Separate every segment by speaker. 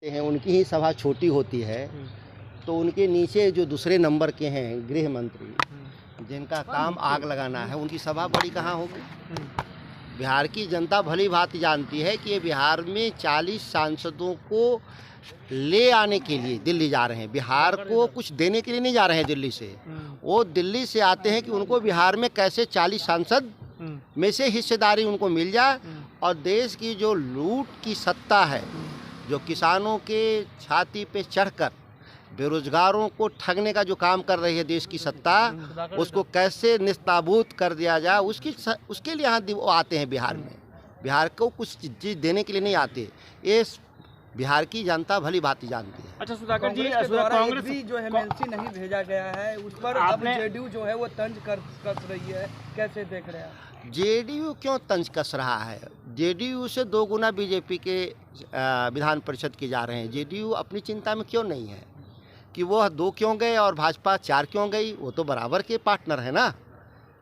Speaker 1: हैं, उनकी ही सभा छोटी होती है, तो उनके नीचे जो दूसरे नंबर के हैं गृह मंत्री, जिनका काम आग लगाना है, उनकी सभा बड़ी कहाँ होगी। बिहार की जनता भली भांति जानती है कि ये बिहार में 40 सांसदों को ले आने के लिए दिल्ली जा रहे हैं। बिहार को कुछ देने के लिए नहीं जा रहे हैं दिल्ली से, वो दिल्ली से आते हैं कि उनको बिहार में कैसे 40 सांसद में से हिस्सेदारी उनको मिल जाए और देश की जो लूट की सत्ता है, जो किसानों के छाती पे चढ़कर बेरोजगारों को ठगने का जो काम कर रही है देश की सत्ता, उसको कैसे निस्ताबूत कर दिया जाए, उसके लिए यहाँ वो आते हैं बिहार में। बिहार को कुछ चीज़ देने के लिए नहीं आते, ये बिहार की जनता भली भांति जानती है।
Speaker 2: अच्छा सुधाकर जी,
Speaker 3: कांग्रेस भी जो एमएलसी नहीं भेजा गया है उस पर अब जेडीयू जो है वो तंज कस रही है, कैसे देख रहे हैं?
Speaker 1: जेडीयू क्यों तंज कस रहा है? जेडीयू से 2 गुना बीजेपी के विधान परिषद के जा रहे हैं। जेडीयू अपनी चिंता में क्यों नहीं है कि वो 2 क्यों गए और भाजपा 4 क्यों गई? वो तो बराबर के पार्टनर है ना।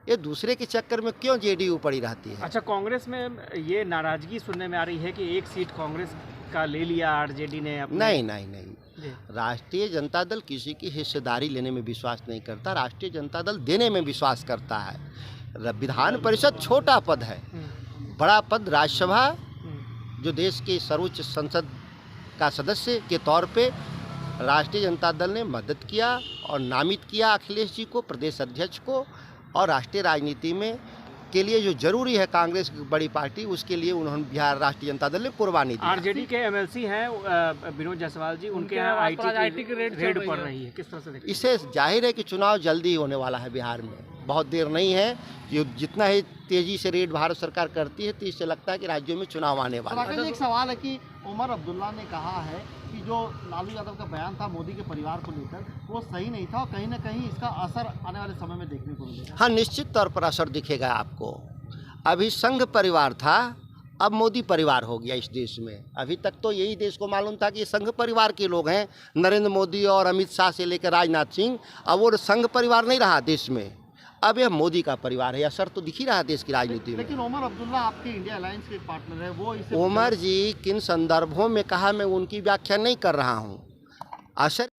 Speaker 1: ये दूसरे के चक्कर में क्यों जेडीयू पड़ी रहती है?
Speaker 2: अच्छा, कांग्रेस में ये नाराजगी सुनने में आ रही है कि एक सीट कांग्रेस का ले लिया आरजेडी ने अपने।
Speaker 1: नहीं। राष्ट्रीय जनता दल किसी की हिस्सेदारी लेने में विश्वास नहीं करता, राष्ट्रीय जनता दल देने में विश्वास करता है। विधान परिषद छोटा पद है, बड़ा पद राज्यसभा, जो देश के सर्वोच्च संसद का सदस्य के तौर पे राष्ट्रीय जनता दल ने मदद किया और नामित किया अखिलेश जी को प्रदेश अध्यक्ष को, और राष्ट्रीय राजनीति में के लिए जो जरूरी है कांग्रेस की बड़ी पार्टी, उसके लिए उन्होंने बिहार राष्ट्रीय जनता दल ने कुर्बानी दी।
Speaker 2: आरजेडी के एमएलसी हैं विनोद जायसवाल जी, उनके यहाँ आईटी की रेड पड़ रही है, किस तरह से देखते हैं?
Speaker 1: इससे जाहिर है कि चुनाव जल्दी ही होने वाला है बिहार में, बहुत देर नहीं है। ये जितना ही तेजी से रेड भारत सरकार करती है, तो इससे लगता है कि राज्यों में चुनाव आने वाला है।
Speaker 4: एक सवाल है कि उमर अब्दुल्ला ने कहा है कि जो लालू यादव का बयान था मोदी के परिवार को लेकर, वो सही नहीं था और कहीं ना कहीं इसका असर आने वाले समय में देखने को मिलेगा।
Speaker 1: हाँ, निश्चित तौर पर असर दिखेगा आपको। अभी संघ परिवार था, अब मोदी परिवार हो गया इस देश में। अभी तक तो यही देश को मालूम था कि ये संघ परिवार के लोग हैं, नरेंद्र मोदी और अमित शाह से लेकर राजनाथ सिंह। अब वो संघ परिवार नहीं रहा देश में, अब यह मोदी का परिवार है। असर तो दिख ही रहा है देश की राजनीति में।
Speaker 4: लेकिन उमर अब्दुल्ला आपके इंडिया अलायंस के पार्टनर है, वो इसे
Speaker 1: उमर जी किन संदर्भों में कहा, मैं उनकी व्याख्या नहीं कर रहा हूँ। असर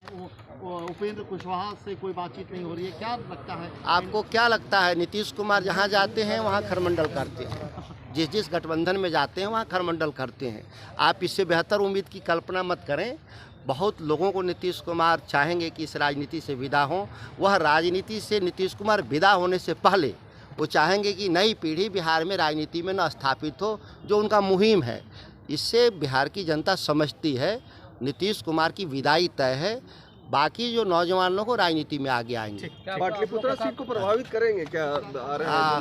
Speaker 4: उपेंद्र कुशवाहा से कोई बातचीत नहीं हो रही है, क्या लगता है
Speaker 1: आपको? क्या लगता है? नीतीश कुमार जहाँ जाते हैं वहाँ खरमंडल करते हैं, जिस गठबंधन में जाते हैं वहाँ खरमंडल करते हैं। आप इससे बेहतर उम्मीद की कल्पना मत करें। बहुत लोगों को नीतीश कुमार चाहेंगे कि इस राजनीति से विदा हों। वह राजनीति से नीतीश कुमार विदा होने से पहले वो चाहेंगे कि नई पीढ़ी बिहार में राजनीति में न स्थापित हो, जो उनका मुहिम है। इससे बिहार की जनता समझती है नीतीश कुमार की विदाई तय है। बाकी जो नौजवान लोग राजनीति में आगे आएंगे।
Speaker 5: पाटलिपुत्र सीट को प्रभावित करेंगे क्या? आ रहे हैं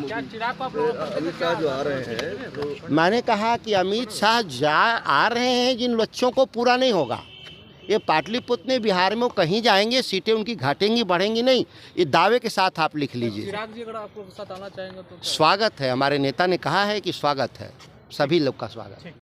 Speaker 5: अमित शाह जो आ रहे हैं, तो
Speaker 1: मैंने कहा कि अमित शाह आ रहे हैं, जिन लक्ष्यों को पूरा नहीं होगा। ये पाटलिपुत्र में बिहार में वो कहीं जाएंगे, सीटें उनकी घटेंगी बढ़ेंगी नहीं, ये दावे के साथ आप लिख लीजिए।
Speaker 3: चिराग जी अगर आपको साथ आना चाहेंगे तो
Speaker 1: स्वागत है, हमारे नेता ने कहा है कि स्वागत है, सभी लोग का स्वागत है।